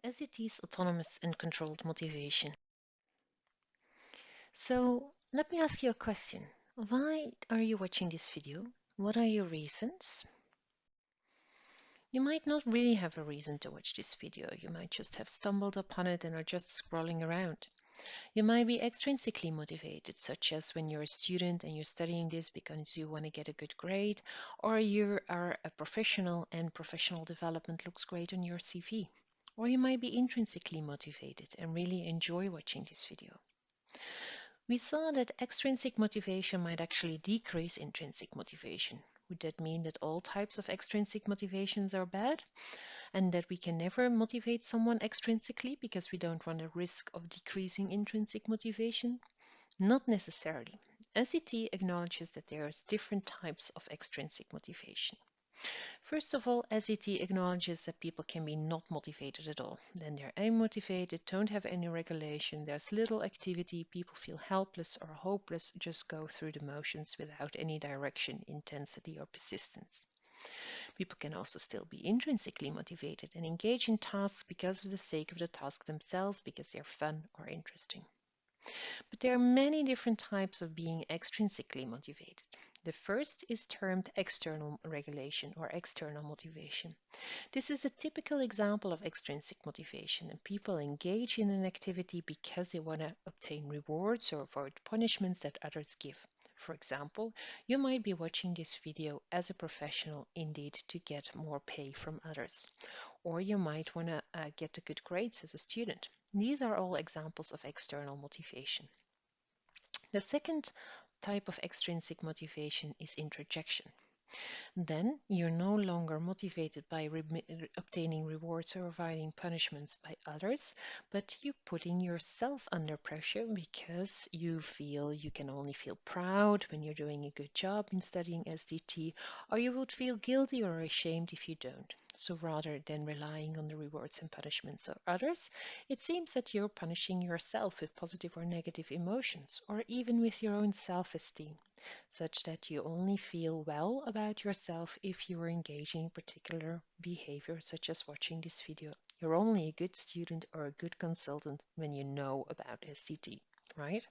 as it is autonomous and controlled motivation. So let me ask you a question. Why are you watching this video? What are your reasons? You might not really have a reason to watch this video. You might just have stumbled upon it and are just scrolling around. You might be extrinsically motivated, such as when you're a student and you're studying this because you want to get a good grade, or you are a professional and professional development looks great on your CV. Or you might be intrinsically motivated and really enjoy watching this video. We saw that extrinsic motivation might actually decrease intrinsic motivation. Would that mean that all types of extrinsic motivations are bad and that we can never motivate someone extrinsically because we don't run a risk of decreasing intrinsic motivation? Not necessarily. SET acknowledges that there are different types of extrinsic motivation. First of all, SET acknowledges that people can be not motivated at all. Then they're unmotivated, don't have any regulation, there's little activity, people feel helpless or hopeless, just go through the motions without any direction, intensity, or persistence. People can also still be intrinsically motivated and engage in tasks because of the sake of the task themselves, because they're fun or interesting. But there are many different types of being extrinsically motivated. The first is termed external regulation or external motivation. This is a typical example of extrinsic motivation, and people engage in an activity because they want to obtain rewards or avoid punishments that others give. For example, you might be watching this video as a professional indeed to get more pay from others, or you might want to get a good grades as a student. These are all examples of external motivation. The second type of extrinsic motivation is introjection. Then you're no longer motivated by obtaining rewards or avoiding punishments by others, but you're putting yourself under pressure because you feel you can only feel proud when you're doing a good job in studying SDT, or you would feel guilty or ashamed if you don't. So rather than relying on the rewards and punishments of others, it seems that you're punishing yourself with positive or negative emotions, or even with your own self-esteem, such that you only feel well about yourself if you are engaging in particular behavior, such as watching this video. You're only a good student or a good consultant when you know about SDT, right?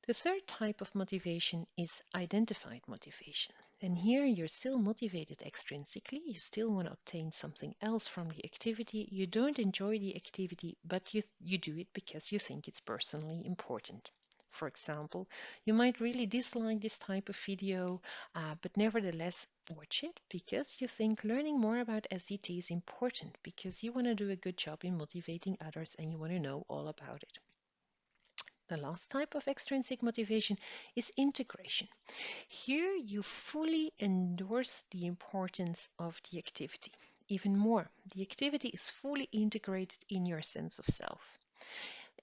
The third type of motivation is identified motivation. And here you're still motivated extrinsically, you still want to obtain something else from the activity. You don't enjoy the activity, but you do it because you think it's personally important. For example, you might really dislike this type of video, but nevertheless watch it because you think learning more about SET is important, because you want to do a good job in motivating others and you want to know all about it. The last type of extrinsic motivation is integration. Here you fully endorse the importance of the activity. Even more, the activity is fully integrated in your sense of self.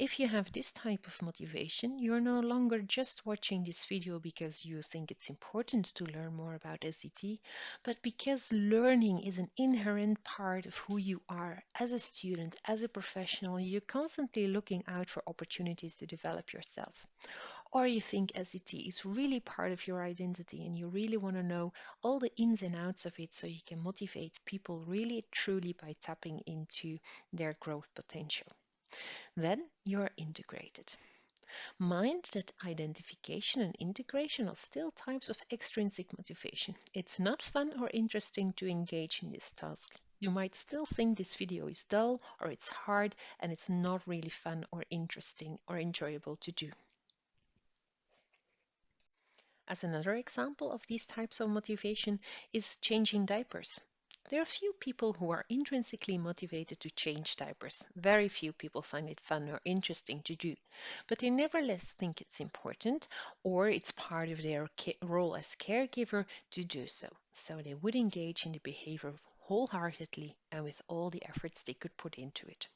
If you have this type of motivation, you're no longer just watching this video because you think it's important to learn more about SET, but because learning is an inherent part of who you are as a student, as a professional. You're constantly looking out for opportunities to develop yourself. Or you think SET is really part of your identity and you really want to know all the ins and outs of it so you can motivate people really truly by tapping into their growth potential. Then you're integrated. Mind that identification and integration are still types of extrinsic motivation. It's not fun or interesting to engage in this task. You might still think this video is dull or it's hard and it's not really fun or interesting or enjoyable to do. As another example of these types of motivation is changing diapers. There are few people who are intrinsically motivated to change diapers. Very few people find it fun or interesting to do, but they nevertheless think it's important or it's part of their role as caregiver to do so. So they would engage in the behavior wholeheartedly and with all the efforts they could put into it.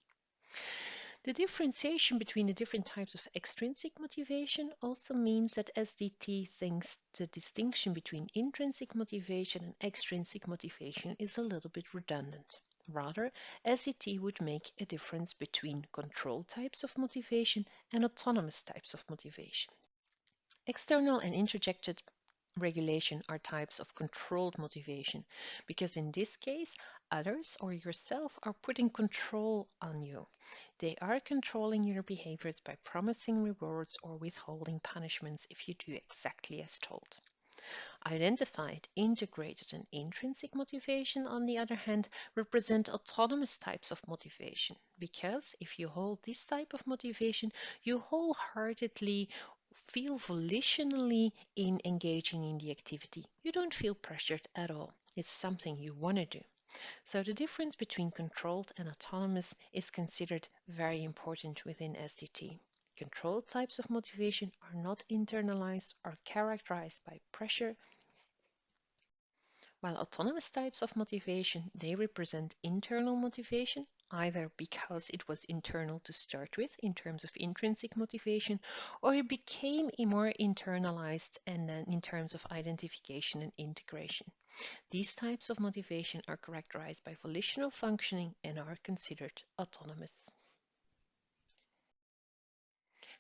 The differentiation between the different types of extrinsic motivation also means that SDT thinks the distinction between intrinsic motivation and extrinsic motivation is a little bit redundant. Rather, SET would make a difference between controlled types of motivation and autonomous types of motivation. External and introjected regulation are types of controlled motivation, because in this case, others or yourself are putting control on you. They are controlling your behaviors by promising rewards or withholding punishments if you do exactly as told. Identified, integrated, and intrinsic motivation, on the other hand, represent autonomous types of motivation, because if you hold this type of motivation, you wholeheartedly feel volitionally in engaging in the activity. You don't feel pressured at all. It's something you want to do. So the difference between controlled and autonomous is considered very important within SDT. Controlled types of motivation are not internalized or characterized by pressure, while autonomous types of motivation, they represent internal motivation, either because it was internal to start with in terms of intrinsic motivation, or it became more internalized and then in terms of identification and integration. These types of motivation are characterized by volitional functioning and are considered autonomous.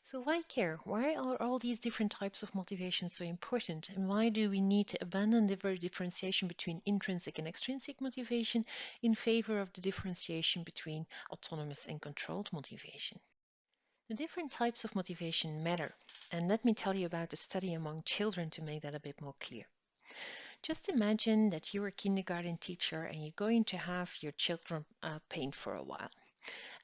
So why care? Why are all these different types of motivation so important? And why do we need to abandon the very differentiation between intrinsic and extrinsic motivation in favor of the differentiation between autonomous and controlled motivation? The different types of motivation matter. And let me tell you about a study among children to make that a bit more clear. Just imagine that you're a kindergarten teacher and you're going to have your children paint for a while.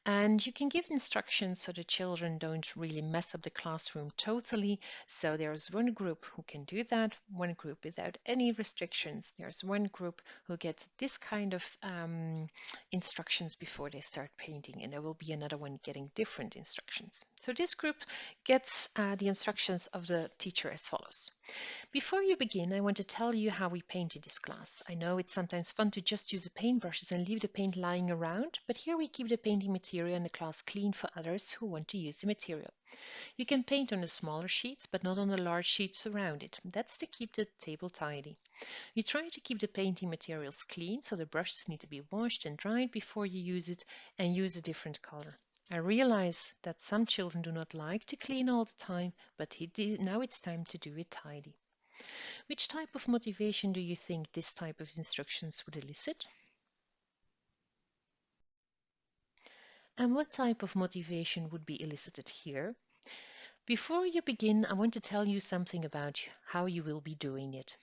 And you can give instructions so the children don't really mess up the classroom totally. So there's one group who can do that, one group without any restrictions. There's one group who gets this kind of instructions before they start painting, and there will be another one getting different instructions. So this group gets the instructions of the teacher as follows. Before you begin, I want to tell you how we paint in this class. I know it's sometimes fun to just use the paintbrushes and leave the paint lying around, but here we keep the painting material in the class clean for others who want to use the material. You can paint on the smaller sheets, but not on the large sheets around it. That's to keep the table tidy. You try to keep the painting materials clean, so the brushes need to be washed and dried before you use it, and use a different color. I realize that some children do not like to clean all the time, but now it's time to do it tidy. Which type of motivation do you think this type of instructions would elicit? And what type of motivation would be elicited here? Before you begin, I want to tell you something about how you will be doing it.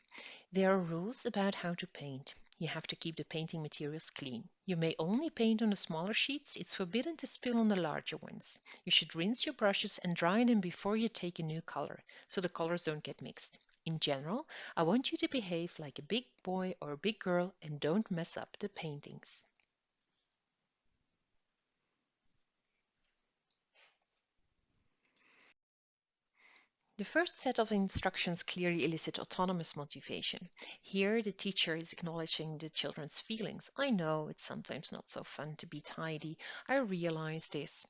There are rules about how to paint. You have to keep the painting materials clean. You may only paint on the smaller sheets. It's forbidden to spill on the larger ones. You should rinse your brushes and dry them before you take a new color, so the colors don't get mixed. In general, I want you to behave like a big boy or a big girl and don't mess up the paintings. The first set of instructions clearly elicit autonomous motivation. Here, the teacher is acknowledging the children's feelings. I know it's sometimes not so fun to be tidy. I realize this.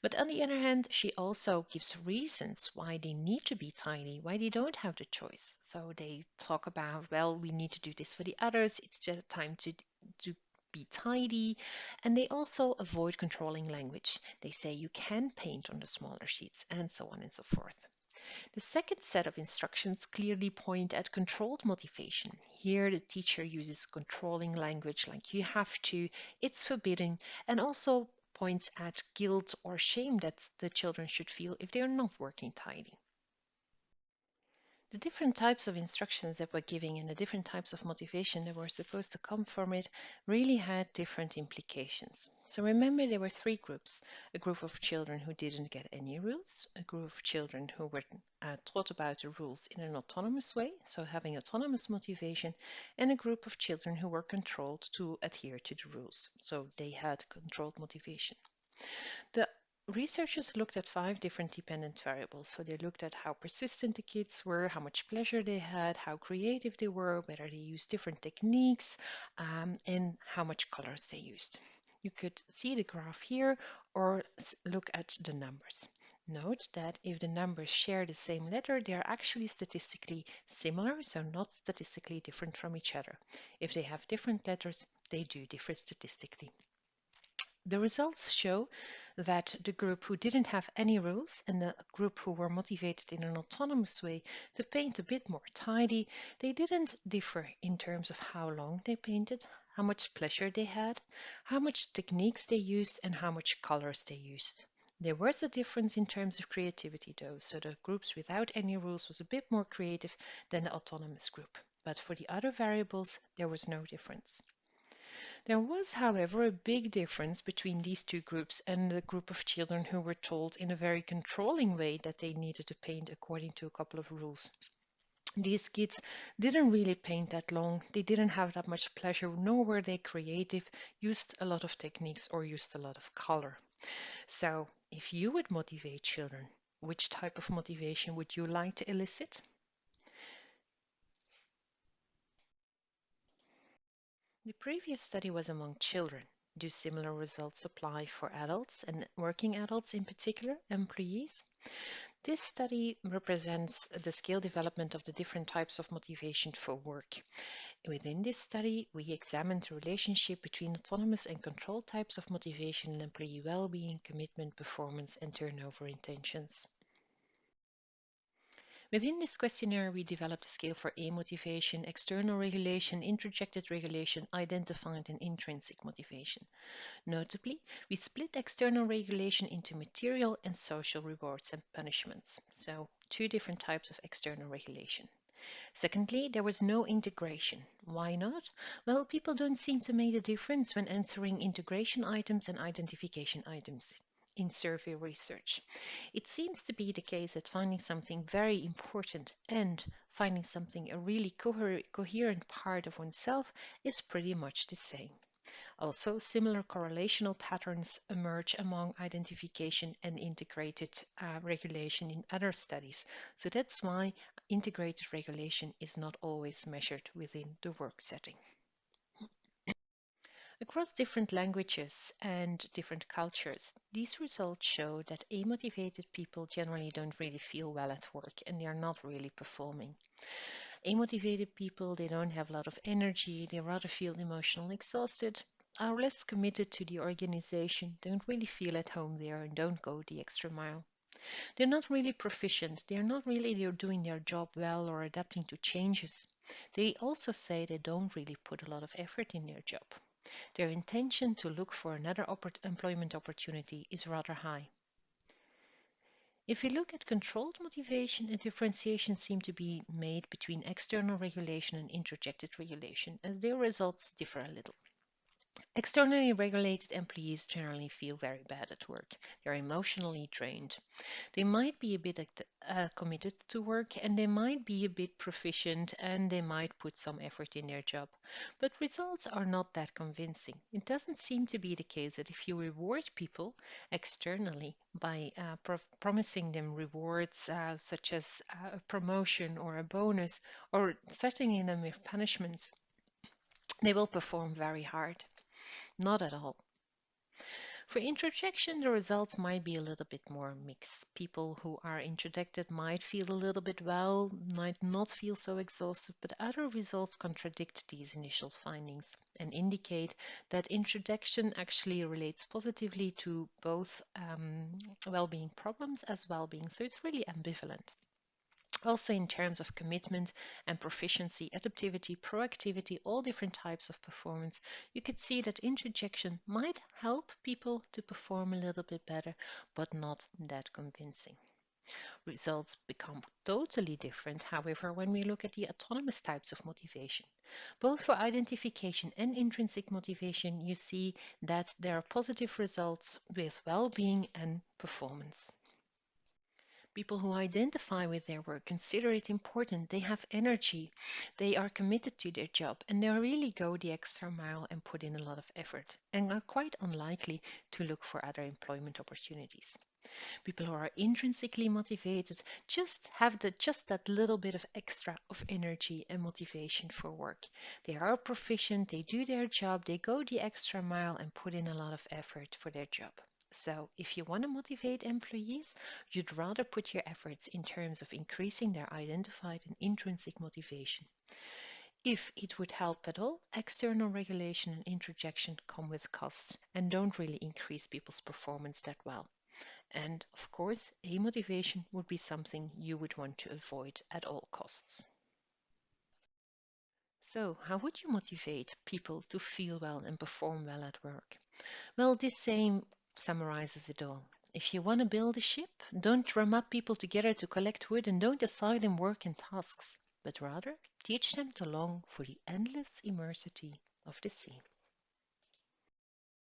But on the other hand, she also gives reasons why they need to be tidy, why they don't have the choice. So they talk about, well, we need to do this for the others. It's just time to be tidy. And they also avoid controlling language. They say you can paint on the smaller sheets and so on and so forth. The second set of instructions clearly point at controlled motivation. Here, the teacher uses controlling language like you have to, it's forbidden, and also points at guilt or shame that the children should feel if they are not working tidy. The different types of instructions that we're giving and the different types of motivation that were supposed to come from it really had different implications. So remember, there were three groups: a group of children who didn't get any rules, a group of children who were taught about the rules in an autonomous way, so having autonomous motivation, and a group of children who were controlled to adhere to the rules, so they had controlled motivation. The researchers looked at five different dependent variables. So they looked at how persistent the kids were, how much pleasure they had, how creative they were, whether they used different techniques, and how much colors they used. You could see the graph here or look at the numbers. Note that if the numbers share the same letter, they are actually statistically similar, so not statistically different from each other. If they have different letters, they do differ statistically. The results show that the group who didn't have any rules and the group who were motivated in an autonomous way to paint a bit more tidy, they didn't differ in terms of how long they painted, how much pleasure they had, how much techniques they used, and how much colors they used. There was a difference in terms of creativity though, so the groups without any rules was a bit more creative than the autonomous group. But for the other variables, there was no difference. There was, however, a big difference between these two groups and the group of children who were told in a very controlling way that they needed to paint according to a couple of rules. These kids didn't really paint that long, they didn't have that much pleasure, nor were they creative, used a lot of techniques or used a lot of color. So, if you would motivate children, which type of motivation would you like to elicit? The previous study was among children. Do similar results apply for adults and working adults in particular, employees? This study represents the skill development of the different types of motivation for work. Within this study, we examined the relationship between autonomous and controlled types of motivation and employee well-being, commitment, performance, and turnover intentions. Within this questionnaire, we developed a scale for A motivation, external regulation, introjected regulation, identified, and intrinsic motivation. Notably, we split external regulation into material and social rewards and punishments, so two different types of external regulation. Secondly, there was no integration. Why not? Well, people don't seem to make a difference when answering integration items and identification items in survey research. It seems to be the case that finding something very important and finding something a really coherent part of oneself is pretty much the same. Also, similar correlational patterns emerge among identification and integrated regulation in other studies. So that's why integrated regulation is not always measured within the work setting. Across different languages and different cultures, these results show that amotivated people generally don't really feel well at work and they are not really performing. Amotivated people, they don't have a lot of energy, they rather feel emotionally exhausted, are less committed to the organization, don't really feel at home there, and don't go the extra mile. They're not really proficient, they're not really doing their job well or adapting to changes. They also say they don't really put a lot of effort in their job. Their intention to look for another employment opportunity is rather high. If we look at controlled motivation, a differentiation seems to be made between external regulation and introjected regulation, as their results differ a little. Externally regulated employees generally feel very bad at work. They're emotionally drained. They might be a bit committed to work and they might be a bit proficient and they might put some effort in their job. But results are not that convincing. It doesn't seem to be the case that if you reward people externally by promising them rewards such as a promotion or a bonus or threatening them with punishments, they will perform very hard. Not at all. For introjection, the results might be a little bit more mixed. People who are introjected might feel a little bit well, might not feel so exhausted, but other results contradict these initial findings and indicate that introjection actually relates positively to both well-being problems as well-being. So it's really ambivalent. Also, in terms of commitment and proficiency, adaptivity, proactivity, all different types of performance, you could see that introjection might help people to perform a little bit better, but not that convincing. Results become totally different, however, when we look at the autonomous types of motivation. Both for identification and intrinsic motivation, you see that there are positive results with well-being and performance. People who identify with their work consider it important. They have energy, they are committed to their job, and they really go the extra mile and put in a lot of effort and are quite unlikely to look for other employment opportunities. People who are intrinsically motivated just have just that little bit of extra of energy and motivation for work. They are proficient, they do their job, they go the extra mile and put in a lot of effort for their job. So if you want to motivate employees, you'd rather put your efforts in terms of increasing their identified and intrinsic motivation. If it would help at all, external regulation and introjection come with costs and don't really increase people's performance that well. And of course, amotivation would be something you would want to avoid at all costs. So, how would you motivate people to feel well and perform well at work? Well, this saying summarizes it all. If you want to build a ship, don't drum up people together to collect wood and don't assign them work and tasks, but rather teach them to long for the endless immensity of the sea.